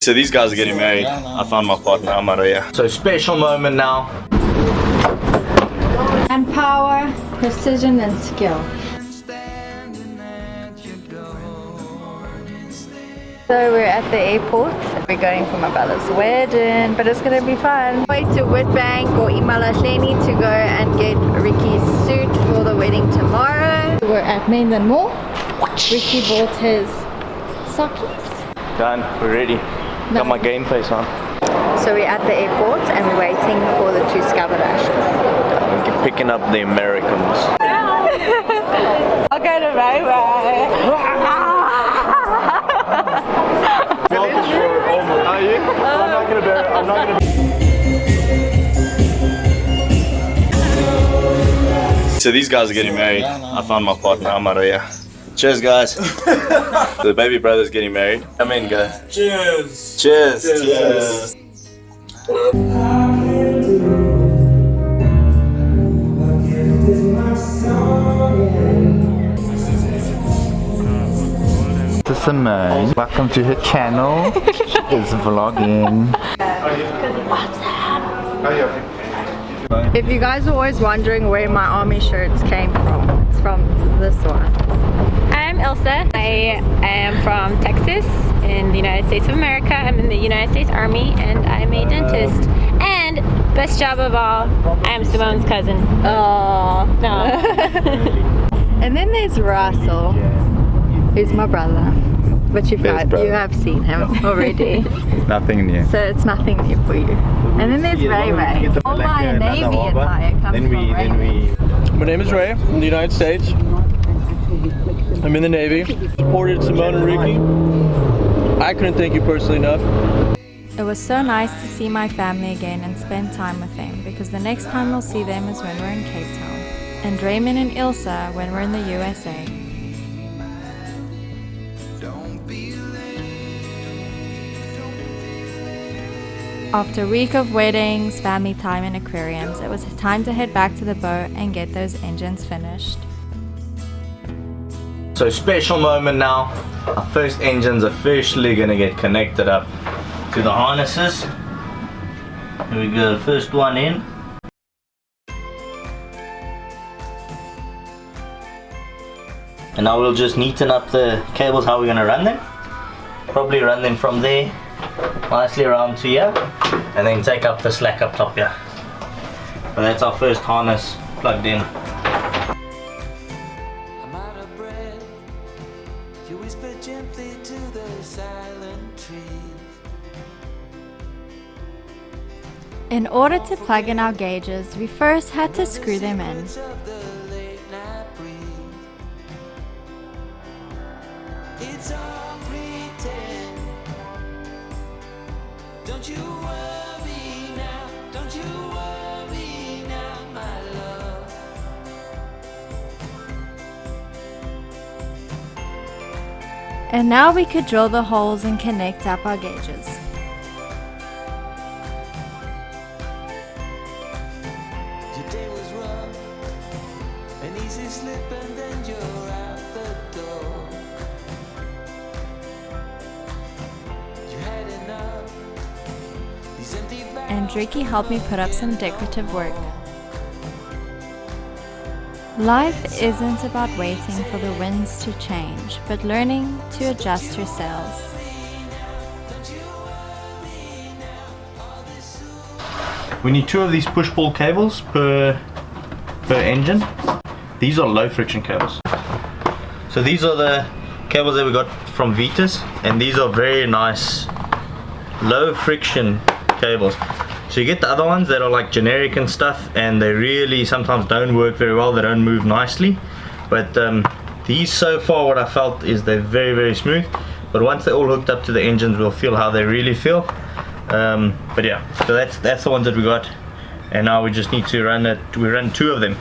So these guys are getting married. I found my partner, Amaria. So special moment now. And power, precision and skill. So we're at the airport. We're going for my brother's wedding, but it's gonna be fun. Way to Woodbank or Imalahleni to go and get Ricky's suit for the wedding tomorrow. We're at Mainland Mall. Ricky bought his sockies. Done, we're ready. Got my game face on. So we're at the airport and we're waiting for the two Scabadashes. We're picking up the Americans. I'll go to bye-bye. Are you? I'm not gonna bear it. I'm not gonna. So these guys are getting married. I found my partner, Amaria. Cheers, guys. The baby brother's getting married. Come in, guys. Cheers. Cheers. Cheers. Cheers. This is Simone. Welcome to her channel. She is vlogging. If you guys are always wondering where my army shirts came from, it's from this one. I'm Elsa. I am from Texas in the United States of America. I'm in the United States Army and I'm a dentist. And best job of all, I am Simone's cousin. Oh No. And then there's Russell, who's my brother. But you have seen him already. Nothing new. So it's nothing new for you. And then there's Ray Ray. All my Navy attire comes from Ray. My name is Ray, from the United States. I'm in the Navy. Supported Simone and Ricky. I couldn't thank you personally enough. It was so nice to see my family again and spend time with them, because the next time we'll see them is when we're in Cape Town. And Raymond and Ilsa when we're in the USA. After a week of weddings, family time and aquariums, it was time to head back to the boat and get those engines finished. So special moment now. Our first engine's officially gonna get connected up to the harnesses. Here we go, first one in. And now we'll just neaten up the cables, how we're gonna run them. Probably run them from there, nicely around to here, and then take up the slack up top here. But that's our first harness plugged in. I'm out of breath. You whisper gently to the silent trees. In order to plug in our gauges, we first had to screw them in. Of the late night breeze. It's all pretend. Don't you worry now. Don't you worry now, my love. And now we could drill the holes and connect up our gauges. Your day was rough, an easy slip and then you're out the door. You had enough, these empty And Ricky helped me put up some decorative work. Life isn't about waiting for the winds to change, but learning to adjust your sails. We need 2 of these push-pull cables per engine. These are low friction cables. So these are the cables that we got from Vetus, and these are very nice low friction cables. So you get the other ones that are like generic and stuff, and they really sometimes don't work very well, they don't move nicely. But these so far, what I felt is they're very, very smooth. But once they're all hooked up to the engines, we'll feel how they really feel. But yeah, so that's the ones that we got, and now we just need to run it. We run 2 of them.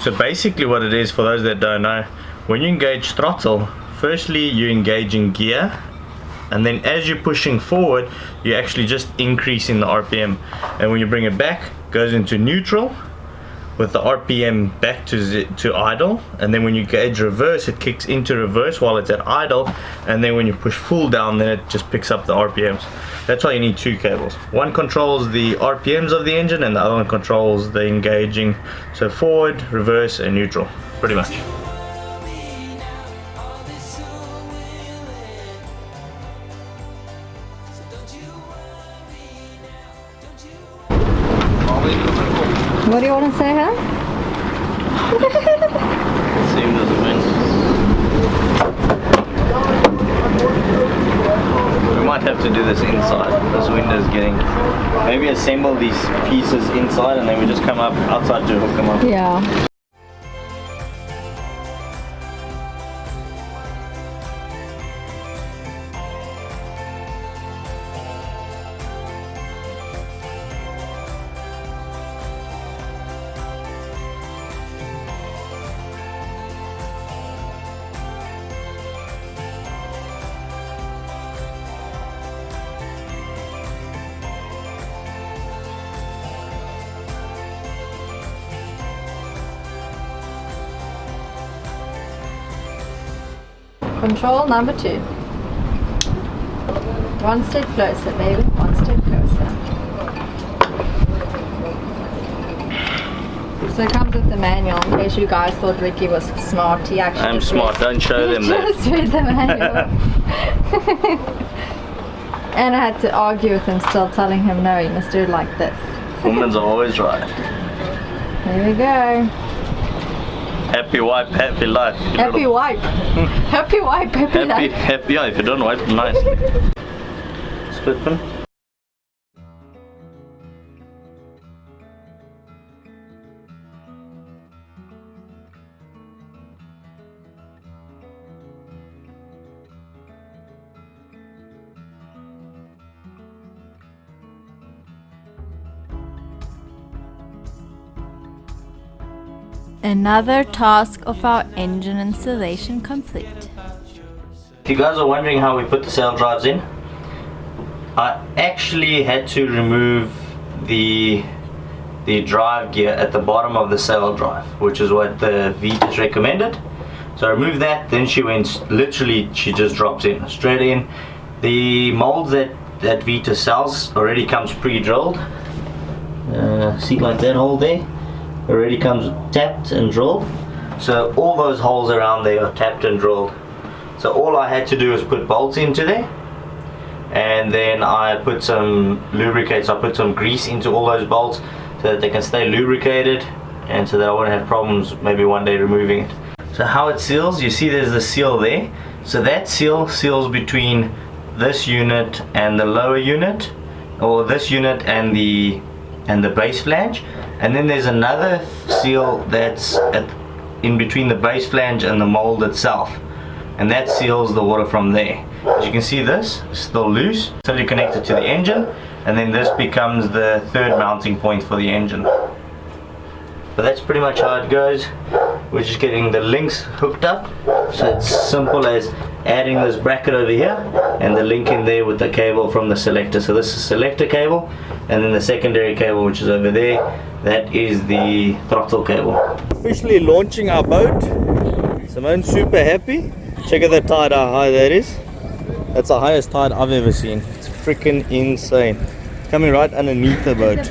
So basically what it is, for those that don't know, when you engage throttle, firstly you engage in gear, and then as you're pushing forward, you're actually just increasing the RPM, and when you bring it back, it goes into neutral, with the RPM back to idle, and then when you gauge reverse, it kicks into reverse while it's at idle, and then when you push full down, then it just picks up the RPMs. That's why you need two cables. One controls the RPMs of the engine, and the other one controls the engaging, so forward, reverse, and neutral, pretty much. What do you want to say, huh? Same as the wind. We might have to do this inside. This wind is getting... Maybe assemble these pieces inside and then we just come up outside to hook them up. Yeah. Control number 2. One step closer, baby. One step closer. So it comes with the manual. In case you guys thought Ricky was smart, he actually. I'm smart. Don't show them that. Just read the manual. And I had to argue with him, still telling him no, you must do it like this. Women's are always right. There we go. Happy wipe, happy life. Happy wipe. Happy wipe, happy life. Happy, yeah, if you don't wipe nicely. Split pin. Another task of our engine installation complete. If you guys are wondering how we put the sail drives in, I actually had to remove the drive gear at the bottom of the sail drive, which is what the Vetus recommended. So I removed that, then she went, literally she just drops in, straight in. The molds that Vetus sells already comes pre-drilled. See, like that hole there? Already comes tapped and drilled, so all those holes around there are tapped and drilled. So all I had to do was put bolts into there, and then I put some lubricate, so I put some grease into all those bolts so that they can stay lubricated and so that I won't have problems maybe one day removing it. So how it seals, you see there's the seal there, so that seal seals between this unit and the lower unit, or this unit and the base flange. And then there's another seal that's in between the base flange and the mold itself, and that seals the water from there. As you can see, this is still loose, still connected to the engine, and then this becomes the third mounting point for the engine. But that's pretty much how it goes. We're just getting the links hooked up, so it's simple as adding this bracket over here and the link in there with the cable from the selector. So this is selector cable, and then the secondary cable, which is over there, that is the throttle cable. Officially launching our boat. Simone's super happy. Check out that tide, how high that is. That's the highest tide I've ever seen. It's freaking insane. It's coming right underneath the boat.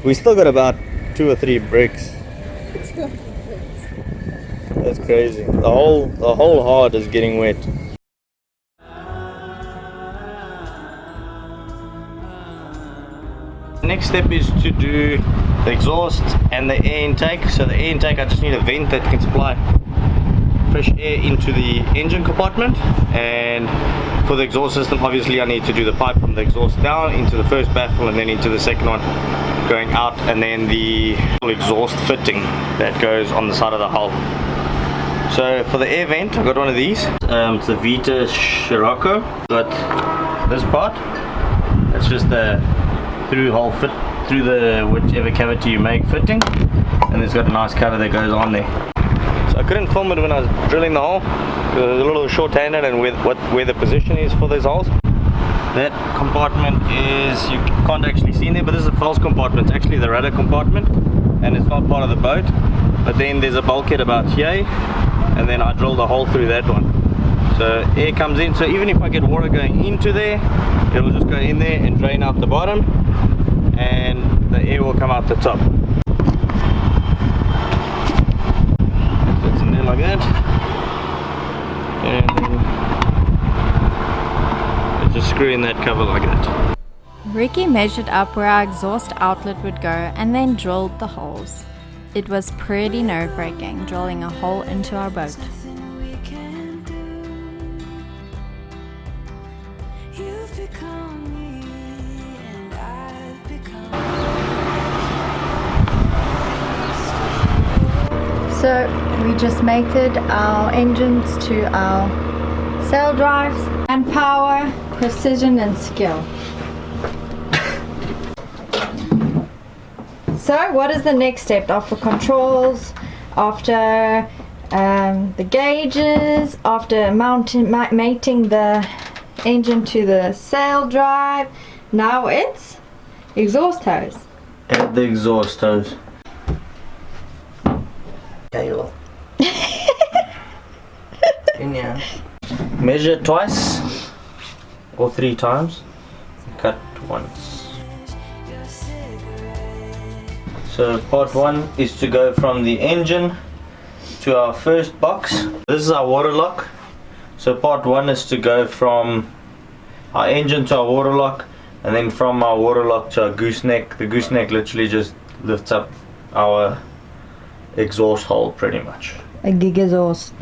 We still got about 2 or 3 bricks. That's crazy. The whole hard is getting wet. Next step is to do the exhaust and the air intake. So the air intake, I just need a vent that can supply fresh air into the engine compartment, and for the exhaust system obviously I need to do the pipe from the exhaust down into the first baffle and then into the second one going out, and then the exhaust fitting that goes on the side of the hull. So for the air vent, I got one of these. It's the Vetus Scirocco. Got this part. It's just the through hole fit through the whichever cavity you make fitting, and it's got a nice cover that goes on there. So I couldn't film it when I was drilling the hole because I was a little short-handed and with where the position is for those holes. That compartment is, you can't actually see in there, but this is a false compartment. It's actually the rudder compartment, and it's not part of the boat. But then there's a bulkhead about here, and then I drilled a hole through that one. So air comes in, so even if I get water going into there, it will just go in there and drain out the bottom, and the air will come out the top. It fits in there like that, and then just screw in that cover like that. Ricky measured up where our exhaust outlet would go and then drilled the holes. It was pretty nerve-wracking drilling a hole into our boat. So we just mated our engines to our sail drives, and power, precision and skill. So what is the next step after controls, after the gauges, after mating the engine to the sail drive? Now it's exhaust hose. Add the exhaust hose. Cable. In here. Measure twice or 3 times, cut once. So part 1 is to go from the engine to our first box. This is our water lock. So part 1 is to go from our engine to our water lock, and then from our water lock to our gooseneck. The gooseneck literally just lifts up our exhaust hole pretty much. A gig exhaust.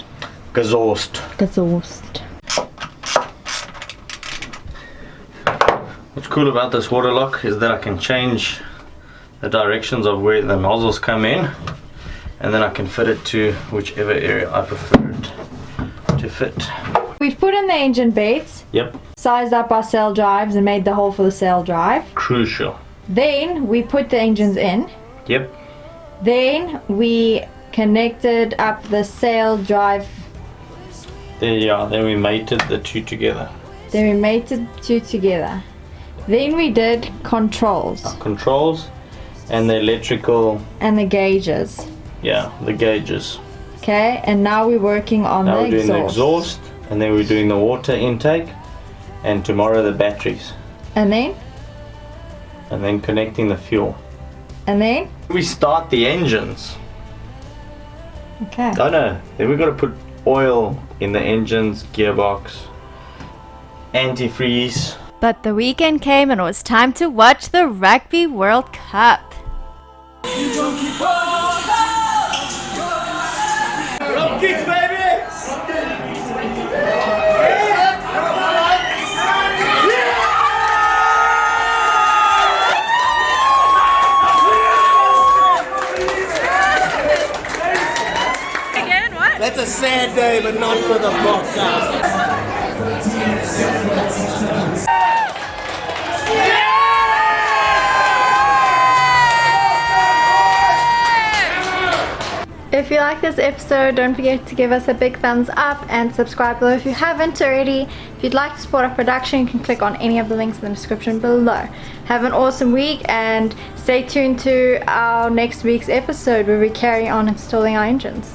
Exhaust. Exhaust. What's cool about this water lock is that I can change the directions of where the nozzles come in, and then I can fit it to whichever area I prefer it to fit. We've put in the engine beds, Yep, sized up our sail drives and made the hole for the sail drive. crucial. Then we put the engines in. Yep, Then we connected up the sail drive. there you are. Then we mated the two together. Then we mated two together. Then we did controls Our controls and the electrical, and the gauges. yeah, the gauges. Okay, and now we're working on Now the we're doing the exhaust. exhaust, and then we're doing the water intake, and tomorrow the batteries, And then connecting the fuel. We start the engines. okay. Oh no, then we've got to put oil in the engines, gearbox, antifreeze. But the weekend came and it was time to watch the Rugby World Cup. That's a sad day, but not for the Bokke. If you like this episode, don't forget to give us a big thumbs up and subscribe below if you haven't already. If you'd like to support our production, you can click on any of the links in the description below. Have an awesome week and stay tuned to our next week's episode where we carry on installing our engines.